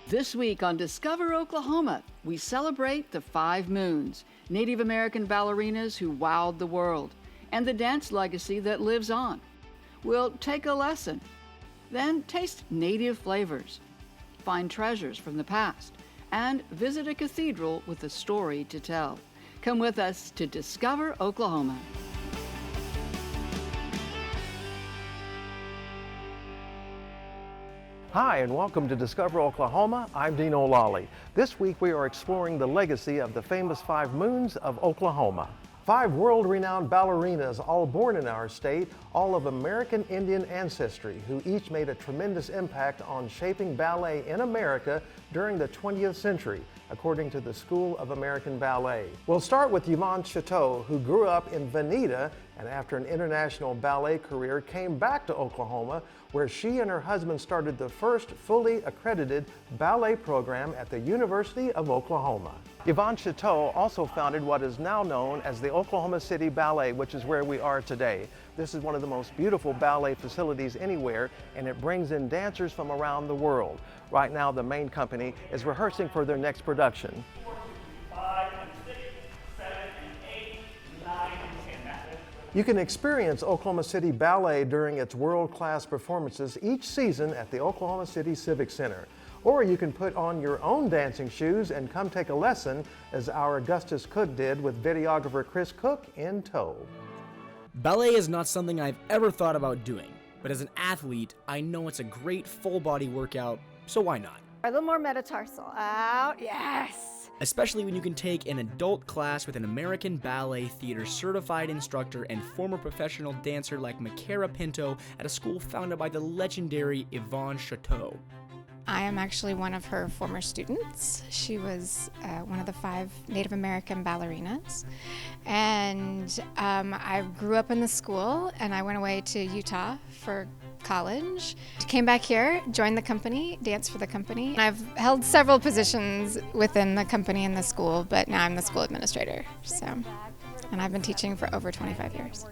This week on Discover Oklahoma, we celebrate the 5 Moons, Native American ballerinas who wowed the world, and the dance legacy that lives on. We'll take a lesson, then taste native flavors, find treasures from the past, and visit a cathedral with a story to tell. Come with us to Discover Oklahoma. Hi, and welcome to Discover Oklahoma. I'm Dino Lalli. This week we are exploring the legacy of the famous 5 Moons of Oklahoma. 5 world-renowned ballerinas, all born in our state, all of American Indian ancestry, who each made a tremendous impact on shaping ballet in America during the 20th century, according to the School of American Ballet. We'll start with Yvonne Chateau, who grew up in Veneta and after an international ballet career came back to Oklahoma, where she and her husband started the first fully accredited ballet program at the University of Oklahoma. Yvonne Chateau also founded what is now known as the Oklahoma City Ballet, which is where we are today. This is one of the most beautiful ballet facilities anywhere, and it brings in dancers from around the world. Right now, the main company is rehearsing for their next production. 4, 5, 6, 7, 8, 9, 10. You can experience Oklahoma City Ballet during its world-class performances each season at the Oklahoma City Civic Center. Or you can put on your own dancing shoes and come take a lesson, as our Augustus Cook did with videographer Chris Cook in tow. Ballet is not something I've ever thought about doing, but as an athlete, I know it's a great full-body workout, so why not? A little more metatarsal out, yes! Especially when you can take an adult class with an American Ballet Theater certified instructor and former professional dancer like Makara Pinto at a school founded by the legendary Yvonne Chateau. I am actually one of her former students. She was one of the 5 Native American ballerinas. And I grew up in the school, and I went away to Utah for college. Came back here, joined the company, danced for the company. I've held several positions within the company and the school, but now I'm the school administrator. And I've been teaching for over 25 years.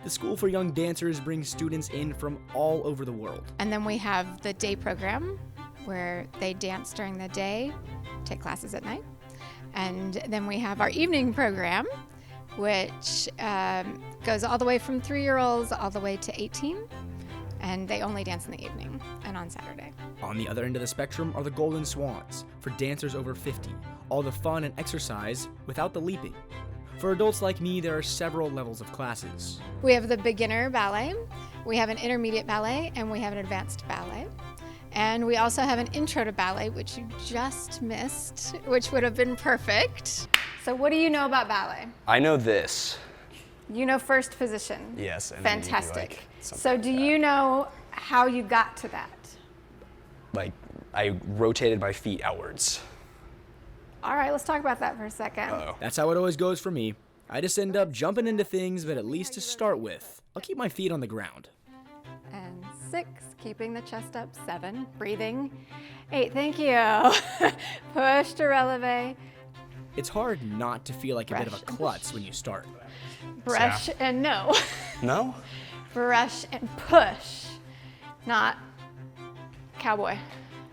The School for Young Dancers brings students in from all over the world. And then we have the day program, where they dance during the day, take classes at night. And then we have our evening program, which goes all the way from 3-year-olds all the way to 18. And they only dance in the evening and on Saturday. On the other end of the spectrum are the Golden Swans, for dancers over 50. All the fun and exercise without the leaping. For adults like me, there are several levels of classes. We have the beginner ballet, we have an intermediate ballet, and we have an advanced ballet. And we also have an intro to ballet, which you just missed, which would have been perfect. So what do you know about ballet? I know this. You know first position. Yes. And then you do, fantastic. like, So do you know how you got to that? Like, I rotated my feet outwards. All right, let's talk about that for a second. Uh-oh. That's how it always goes for me. I just end up jumping into things, but at least to start with, I'll keep my feet on the ground. And 6, keeping the chest up. 7, breathing. 8, thank you. Push to releve. It's hard not to feel like a bit of a Brush and klutz when you start. Brush and no. No? Brush and push, not cowboy.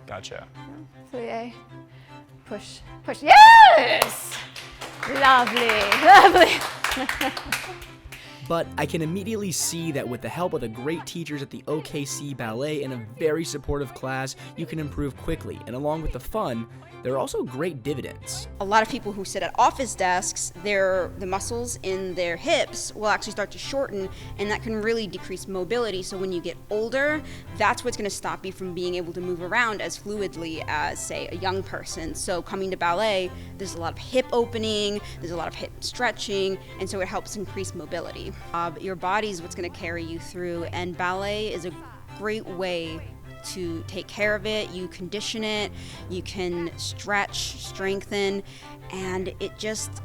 Gotcha. Plie, push, push. Yes! Lovely, lovely. But I can immediately see that with the help of the great teachers at the OKC Ballet and a very supportive class, you can improve quickly. And along with the fun, there are also great dividends. A lot of people who sit at office desks, the muscles in their hips will actually start to shorten, and that can really decrease mobility. So when you get older, that's what's going to stop you from being able to move around as fluidly as, say, a young person. So coming to ballet, there's a lot of hip opening, there's a lot of hip stretching, and so it helps increase mobility. Your body is what's going to carry you through, and ballet is a great way to take care of it. You condition it, you can stretch, strengthen, and it just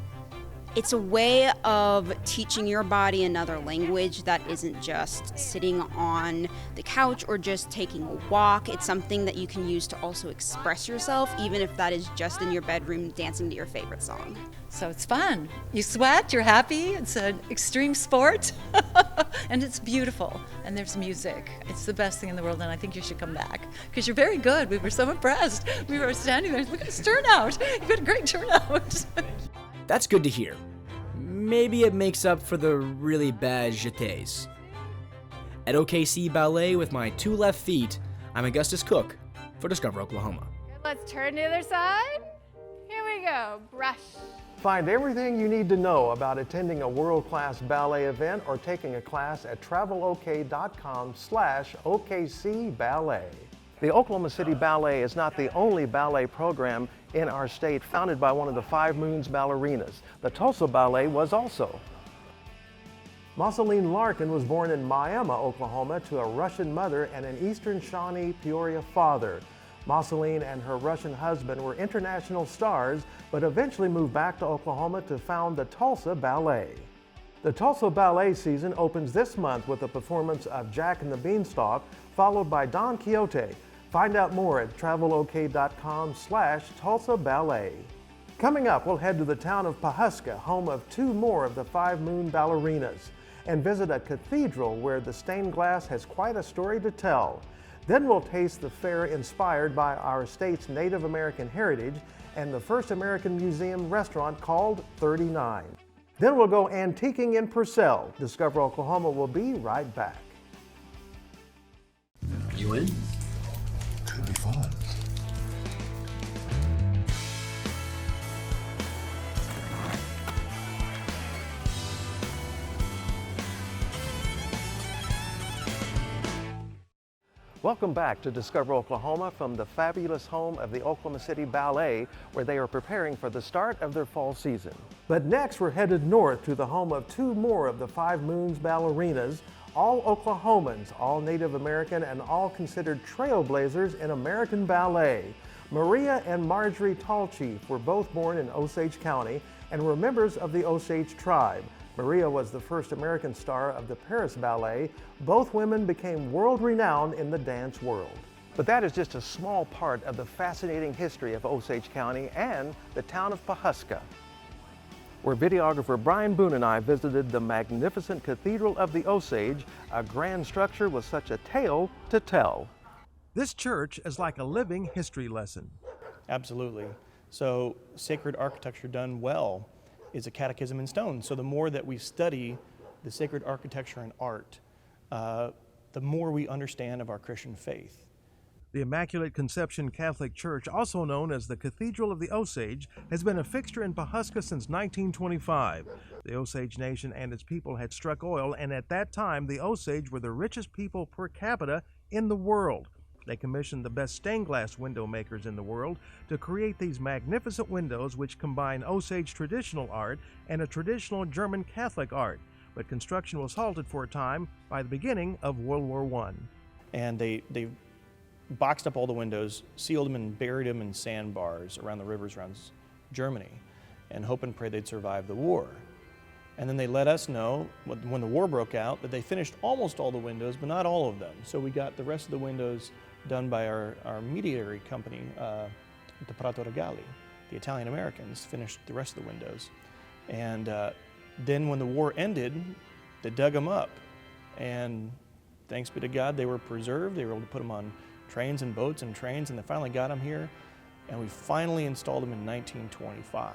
It's a way of teaching your body another language that isn't just sitting on the couch or just taking a walk. It's something that you can use to also express yourself, even if that is just in your bedroom dancing to your favorite song. So it's fun. You sweat, you're happy, it's an extreme sport, and it's beautiful, and there's music. It's the best thing in the world, and I think you should come back, because you're very good. We were so impressed. We were standing there, look at this turnout. You've got a great turnout. That's good to hear. Maybe it makes up for the really bad jetés. At OKC Ballet with my 2 left feet, I'm Augustus Cook for Discover Oklahoma. Let's turn to the other side. Here we go. Brush. Find everything you need to know about attending a world-class ballet event or taking a class at travelok.com/OKC Ballet. The Oklahoma City Ballet is not the only ballet program in our state founded by one of the 5 Moons ballerinas. The Tulsa Ballet was also. Marceline Larkin was born in Miami, Oklahoma, to a Russian mother and an Eastern Shawnee Peoria father. Marceline and her Russian husband were international stars, but eventually moved back to Oklahoma to found the Tulsa Ballet. The Tulsa Ballet season opens this month with a performance of Jack and the Beanstalk, followed by Don Quixote. Find out more at travelok.com/Tulsa Ballet. Coming up, we'll head to the town of Pawhuska, home of 2 more of the 5 Moon ballerinas, and visit a cathedral where the stained glass has quite a story to tell. Then we'll taste the fare inspired by our state's Native American heritage and the first American museum restaurant called 39. Then we'll go antiquing in Purcell. Discover Oklahoma will be right back. You in? Could be fun. Welcome back to Discover Oklahoma from the fabulous home of the Oklahoma City Ballet, where they are preparing for the start of their fall season. But next we're headed north to the home of 2 more of the 5 Moons ballerinas, all Oklahomans, all Native American, and all considered trailblazers in American ballet. Maria and Marjorie Tallchief were both born in Osage County and were members of the Osage tribe. Maria was the first American star of the Paris Ballet. Both women became world-renowned in the dance world. But that is just a small part of the fascinating history of Osage County and the town of Pawhuska, where videographer Brian Boone and I visited the magnificent Cathedral of the Osage, a grand structure with such a tale to tell. This church is like a living history lesson. Absolutely. So sacred architecture done well is a catechism in stone. So the more that we study the sacred architecture and art, the more we understand of our Christian faith. The Immaculate Conception Catholic Church, also known as the Cathedral of the Osage, has been a fixture in Pawhuska since 1925. The Osage Nation and its people had struck oil, and at that time the Osage were the richest people per capita in the world. They commissioned the best stained glass window makers in the world to create these magnificent windows which combine Osage traditional art and a traditional German Catholic art. But construction was halted for a time by the beginning of World War I. And they boxed up all the windows, sealed them and buried them in sandbars around the rivers around Germany, and hope and pray they'd survive the war. And then they let us know when the war broke out that they finished almost all the windows, but not all of them. So we got the rest of the windows done by our mediatory company, the Prato Regali. The Italian Americans finished the rest of the windows. And then when the war ended, they dug them up. And thanks be to God, they were preserved. They were able to put them on trains and boats and trains, and they finally got them here. And we finally installed them in 1925.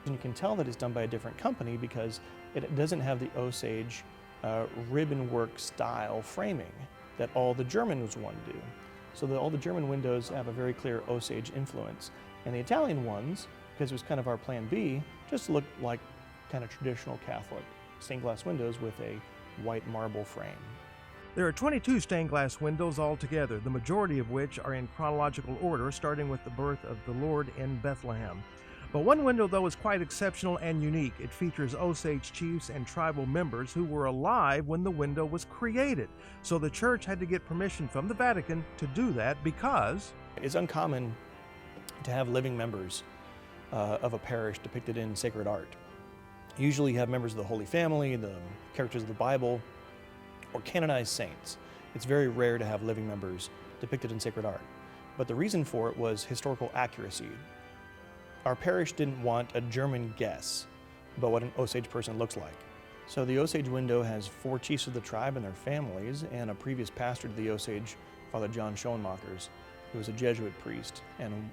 And you can tell that it's done by a different company because it doesn't have the Osage ribbon work style framing that all the Germans wanted to do. So all the German windows have a very clear Osage influence. And the Italian ones, because it was kind of our plan B, just looked like kind of traditional Catholic stained glass windows with a white marble frame. There are 22 stained glass windows altogether, the majority of which are in chronological order, starting with the birth of the Lord in Bethlehem. But one window, though, is quite exceptional and unique. It features Osage chiefs and tribal members who were alive when the window was created. So the church had to get permission from the Vatican to do that because it's uncommon to have living members of a parish depicted in sacred art. Usually you have members of the Holy Family, the characters of the Bible, or canonized saints. It's very rare to have living members depicted in sacred art. But the reason for it was historical accuracy. Our parish didn't want a German guess about what an Osage person looks like. So the Osage window has 4 chiefs of the tribe and their families, and a previous pastor to the Osage, Father John Schoenmakers, who was a Jesuit priest and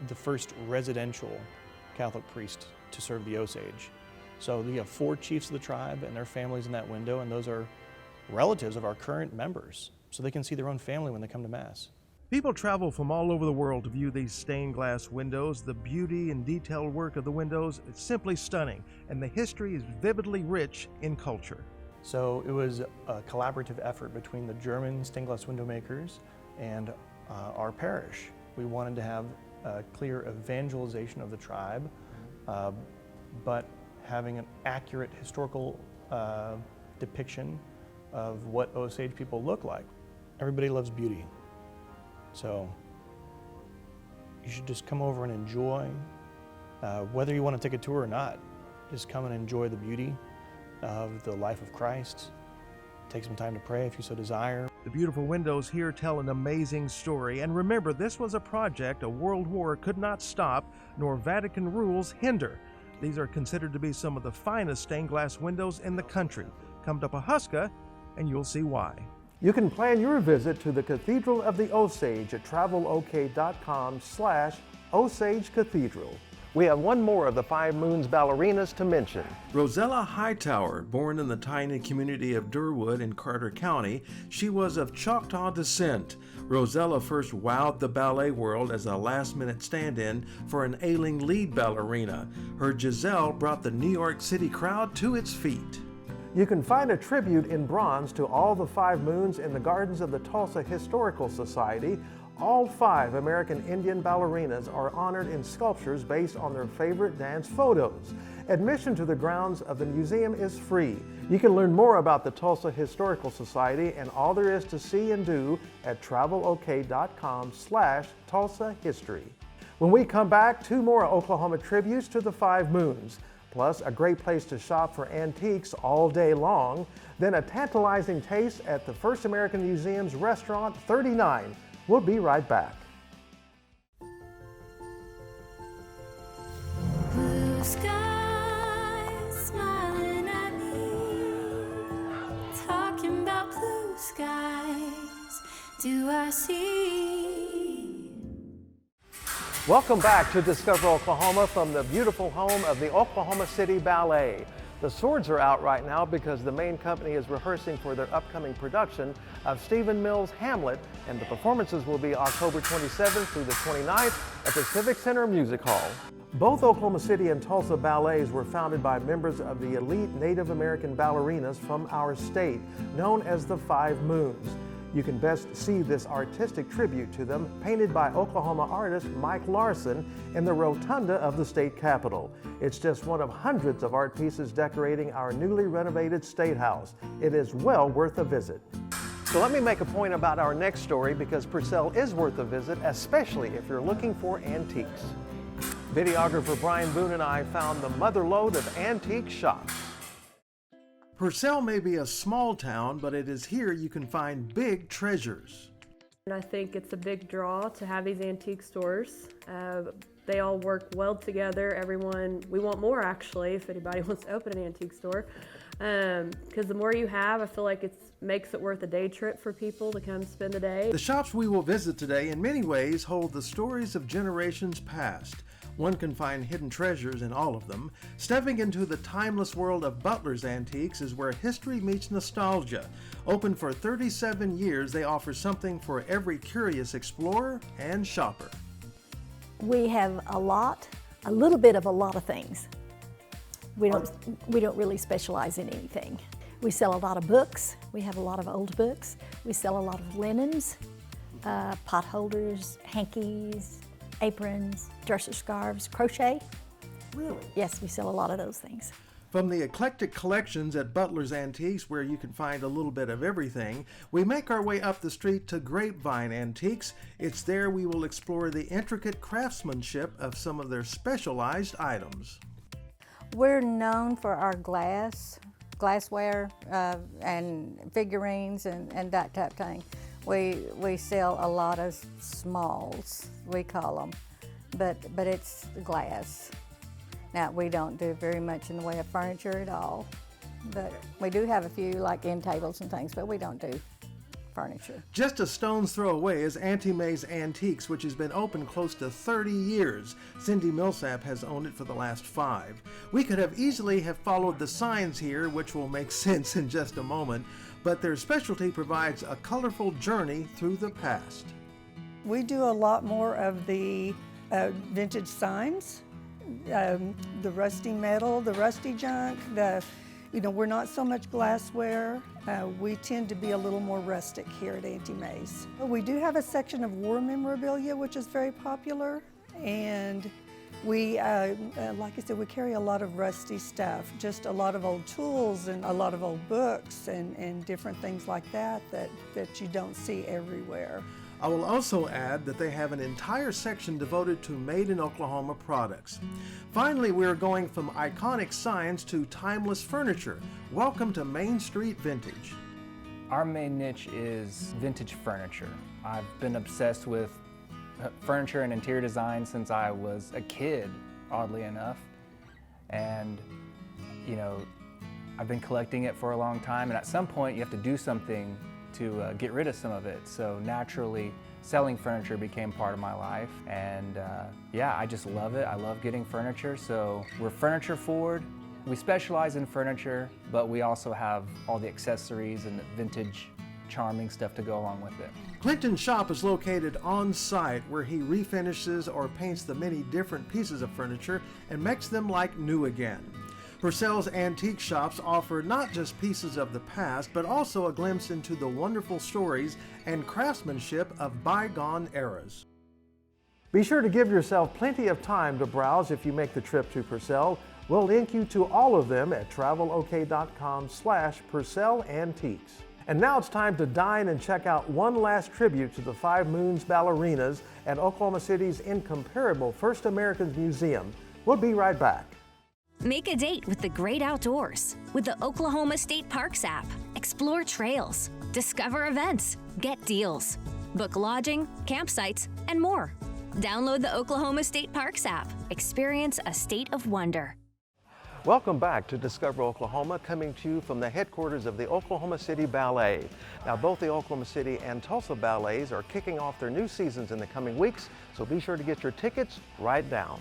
the first residential Catholic priest to serve the Osage. So we have 4 chiefs of the tribe and their families in that window, and those are relatives of our current members, so they can see their own family when they come to Mass. People travel from all over the world to view these stained glass windows. The beauty and detailed work of the windows is simply stunning, and the history is vividly rich in culture. So it was a collaborative effort between the German stained glass window makers and our parish. We wanted to have a clear evangelization of the tribe, but having an accurate historical depiction of what Osage people look like. Everybody loves beauty. So you should just come over and enjoy, whether you want to take a tour or not, just come and enjoy the beauty of the life of Christ. Take some time to pray if you so desire. The beautiful windows here tell an amazing story. And remember, this was a project a world war could not stop, nor Vatican rules hinder. These are considered to be some of the finest stained glass windows in the country. Come to Pawhuska and you'll see why. You can plan your visit to the Cathedral of the Osage at travelok.com/Osage Cathedral. We have one more of the 5 Moons ballerinas to mention. Rosella Hightower, born in the tiny community of Durwood in Carter County, she was of Choctaw descent. Rosella first wowed the ballet world as a last-minute stand-in for an ailing lead ballerina. Her Giselle brought the New York City crowd to its feet. You can find a tribute in bronze to all the 5 Moons in the gardens of the Tulsa Historical Society. All 5 American Indian ballerinas are honored in sculptures based on their favorite dance photos. Admission to the grounds of the museum is free. You can learn more about the Tulsa Historical Society and all there is to see and do at travelok.com/Tulsa History. When we come back, 2 more Oklahoma tributes to the 5 Moons. Plus, a great place to shop for antiques all day long. Then a tantalizing taste at the First American Museum's Restaurant 39. We'll be right back. Blue skies smiling at me, talking about blue skies, do I see? Welcome back to Discover Oklahoma from the beautiful home of the Oklahoma City Ballet. The swords are out right now because the main company is rehearsing for their upcoming production of Stephen Mills' Hamlet, and the performances will be October 27th through the 29th at the Civic Center Music Hall. Both Oklahoma City and Tulsa ballets were founded by members of the elite Native American ballerinas from our state, known as the 5 Moons. You can best see this artistic tribute to them painted by Oklahoma artist Mike Larson in the rotunda of the state capitol. It's just one of hundreds of art pieces decorating our newly renovated State House. It is well worth a visit. So let me make a point about our next story because Purcell is worth a visit, especially if you're looking for antiques. Videographer Brian Boone and I found the motherlode of antique shops. Purcell may be a small town, but it is here you can find big treasures. And I think it's a big draw to have these antique stores. They all work well together. We want more actually, if anybody wants to open an antique store. Because the more you have, I feel like it makes it worth a day trip for people to come spend the day. The shops we will visit today in many ways hold the stories of generations past. One can find hidden treasures in all of them. Stepping into the timeless world of Butler's Antiques is where history meets nostalgia. Open for 37 years, they offer something for every curious explorer and shopper. We have a little bit of a lot of things. We don't really specialize in anything. We sell a lot of books. We have a lot of old books. We sell a lot of linens, pot holders, hankies, aprons, dresser scarves, crochet. Really? Yes, we sell a lot of those things. From the eclectic collections at Butler's Antiques, where you can find a little bit of everything, we make our way up the street to Grapevine Antiques. It's there we will explore the intricate craftsmanship of some of their specialized items. We're known for our glassware and figurines and that type of thing. We sell a lot of smalls, we call them, but it's glass. Now, we don't do very much in the way of furniture at all, but we do have a few like end tables and things, but we don't do furniture. Just a stone's throw away is Auntie May's Antiques, which has been open close to 30 years. Cindy Millsap has owned it for the last 5. We could have easily have followed the signs here, which will make sense in just a moment, but their specialty provides a colorful journey through the past. We do a lot more of the vintage signs, the rusty metal, the rusty junk, we're not so much glassware. We tend to be a little more rustic here at Auntie May's. We do have a section of war memorabilia, which is very popular, and we, like I said, we carry a lot of rusty stuff, just a lot of old tools and a lot of old books and different things like that you don't see everywhere. I will also add that they have an entire section devoted to Made in Oklahoma products. Finally, we are going from iconic signs to timeless furniture. Welcome to Main Street Vintage. Our main niche is vintage furniture. I've been obsessed with furniture and interior design since I was a kid, oddly enough. And, I've been collecting it for a long time, and at some point you have to do something to get rid of some of it. So naturally, selling furniture became part of my life. And I just love it. I love getting furniture. So we're furniture forward. We specialize in furniture, but we also have all the accessories and the vintage, charming stuff to go along with it. Clinton's shop is located on site where he refinishes or paints the many different pieces of furniture and makes them like new again. Purcell's antique shops offer not just pieces of the past, but also a glimpse into the wonderful stories and craftsmanship of bygone eras. Be sure to give yourself plenty of time to browse if you make the trip to Purcell. We'll link you to all of them at travelok.com/Purcell Antiques. And now it's time to dine and check out one last tribute to the Five Moons ballerinas at Oklahoma City's incomparable First Americans Museum. We'll be right back. Make a date with the great outdoors with the Oklahoma State Parks app. Explore trails, discover events, get deals, book lodging, campsites, and more. Download the Oklahoma State Parks app. Experience a state of wonder. Welcome back to Discover Oklahoma, coming to you from the headquarters of the Oklahoma City Ballet. Now, both the Oklahoma City and Tulsa ballets are kicking off their new seasons in the coming weeks, so be sure to get your tickets right now.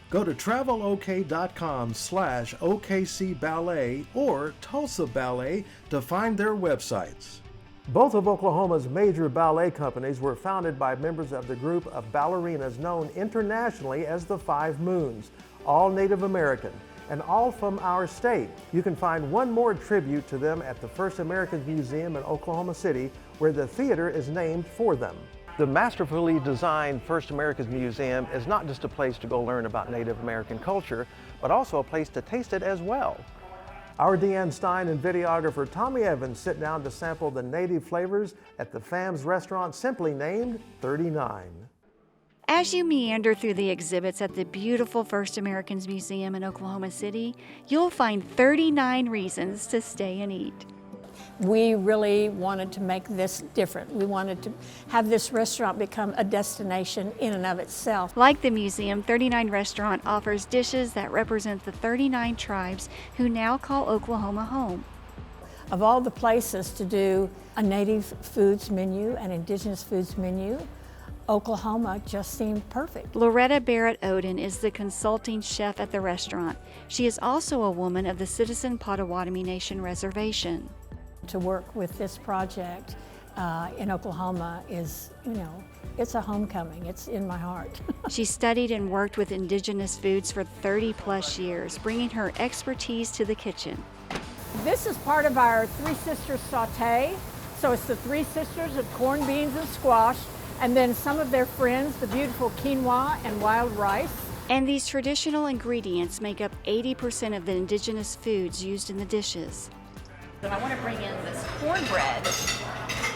Go to travelok.com/OKC Ballet or Tulsa Ballet to find their websites. Both of Oklahoma's major ballet companies were founded by members of the group of ballerinas known internationally as the Five Moons, all Native American and all from our state. You can find one more tribute to them at the First Americans Museum in Oklahoma City, where the theater is named for them. The masterfully designed First Americans Museum is not just a place to go learn about Native American culture, but also a place to taste it as well. Our Deanne Stein and videographer Tommy Evans sit down to sample the native flavors at the FAM's restaurant simply named 39. As you meander through the exhibits at the beautiful First Americans Museum in Oklahoma City, you'll find 39 reasons to stay and eat. We really wanted to make this different. We wanted to have this restaurant become a destination in and of itself. Like the museum, 39 Restaurant offers dishes that represent the 39 tribes who now call Oklahoma home. Of all the places to do a native foods menu, an indigenous foods menu, Oklahoma just seemed perfect. Loretta Barrett Oden is the consulting chef at the restaurant. She is also a woman of the Citizen Potawatomi Nation Reservation. To work with this project in Oklahoma is, it's a homecoming. It's in my heart. She studied and worked with indigenous foods for 30 plus years, bringing her expertise to the kitchen. This is part of our Three Sisters saute. So it's the Three Sisters of corn, beans, and squash, and then some of their friends, the beautiful quinoa and wild rice. And these traditional ingredients make up 80% of the indigenous foods used in the dishes. And I want to bring in this cornbread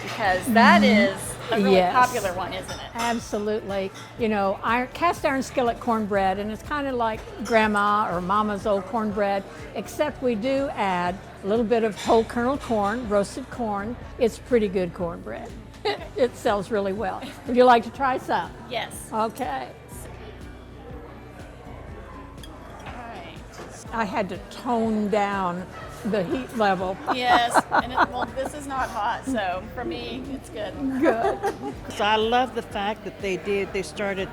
because that is a really Yes. popular one, isn't it? Absolutely. You know, cast iron skillet cornbread, and it's kind of like grandma or mama's old cornbread, except we do add a little bit of whole kernel corn, roasted corn. It's pretty good cornbread. It sells really well. Would you like to try some? Yes. Okay. I had to tone down the heat level. Yes, and well, this is not hot, so for me, it's good. Good. So I love the fact that they started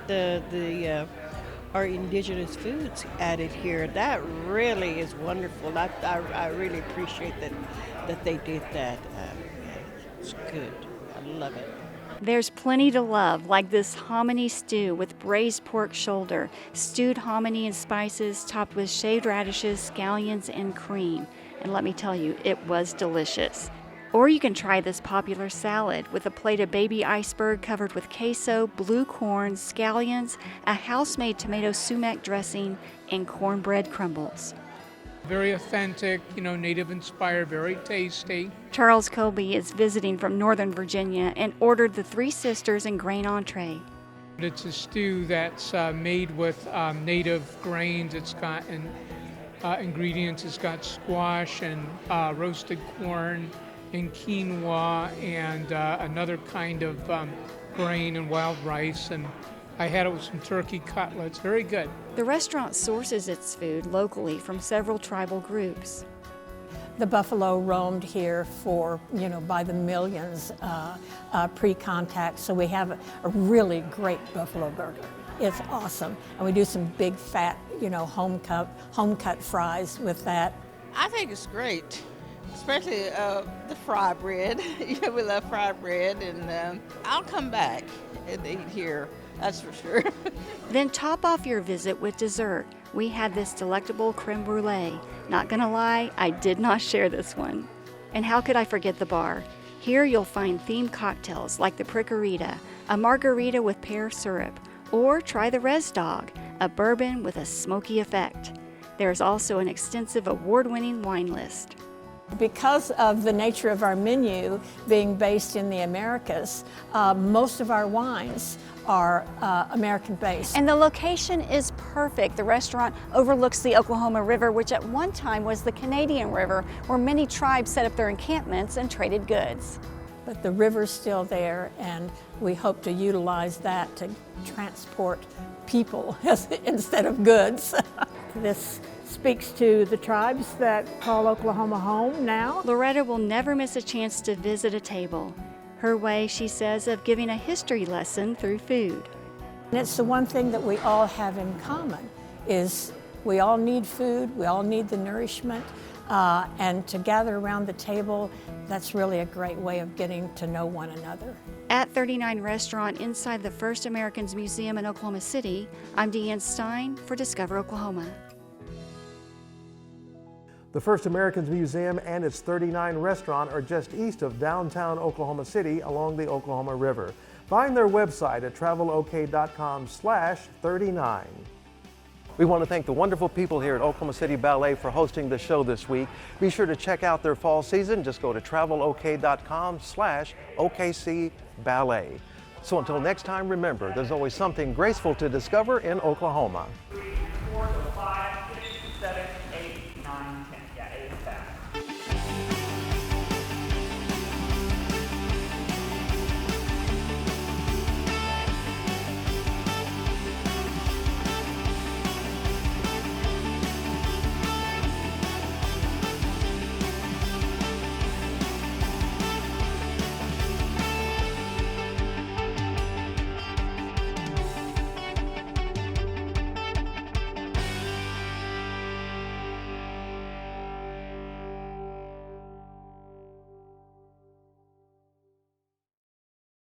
our indigenous foods added here. That really is wonderful. I really appreciate that they did that. It's good. I love it. There's plenty to love, like this hominy stew with braised pork shoulder, stewed hominy and spices topped with shaved radishes, scallions, and cream. And let me tell you, it was delicious. Or you can try this popular salad with a plate of baby iceberg covered with queso, blue corn, scallions, a house-made tomato sumac dressing, and cornbread crumbles. Very authentic, native inspired, very tasty. Charles Colby is visiting from Northern Virginia and ordered the Three Sisters and grain entree. It's a stew that's made with native grains. It's got ingredients. It's got squash and roasted corn and quinoa and another kind of grain and wild rice. And I had it with some turkey cutlets. Very good. The restaurant sources its food locally from several tribal groups. The buffalo roamed here for, by the millions pre-contact, so we have a really great buffalo burger. It's awesome, and we do some big fat, home cut fries with that. I think it's great, especially the fry bread. We love fried bread, and I'll come back and eat here. That's for sure. Then top off your visit with dessert. We had this delectable creme brulee. Not gonna lie, I did not share this one. And how could I forget the bar? Here you'll find themed cocktails like the Pricarita, a margarita with pear syrup, or try the Res Dog, a bourbon with a smoky effect. There's also an extensive award-winning wine list. Because of the nature of our menu being based in the Americas, most of our wines are American-based. And the location is perfect. The restaurant overlooks the Oklahoma River, which at one time was the Canadian River, where many tribes set up their encampments and traded goods. But the river's still there, and we hope to utilize that to transport people instead of goods. This speaks to the tribes that call Oklahoma home now. Loretta will never miss a chance to visit a table. Her way, she says, of giving a history lesson through food. And it's the one thing that we all have in common is we all need food, we all need the nourishment, and to gather around the table, that's really a great way of getting to know one another. At 39 Restaurant inside the First Americans Museum in Oklahoma City, I'm Deanne Stein for Discover Oklahoma. The First Americans Museum and its 39 Restaurant are just east of downtown Oklahoma City along the Oklahoma River. Find their website at travelok.com/39. We want to thank the wonderful people here at Oklahoma City Ballet for hosting the show this week. Be sure to check out their fall season. Just go to travelok.com/OKC Ballet. So until next time, remember, there's always something graceful to discover in Oklahoma.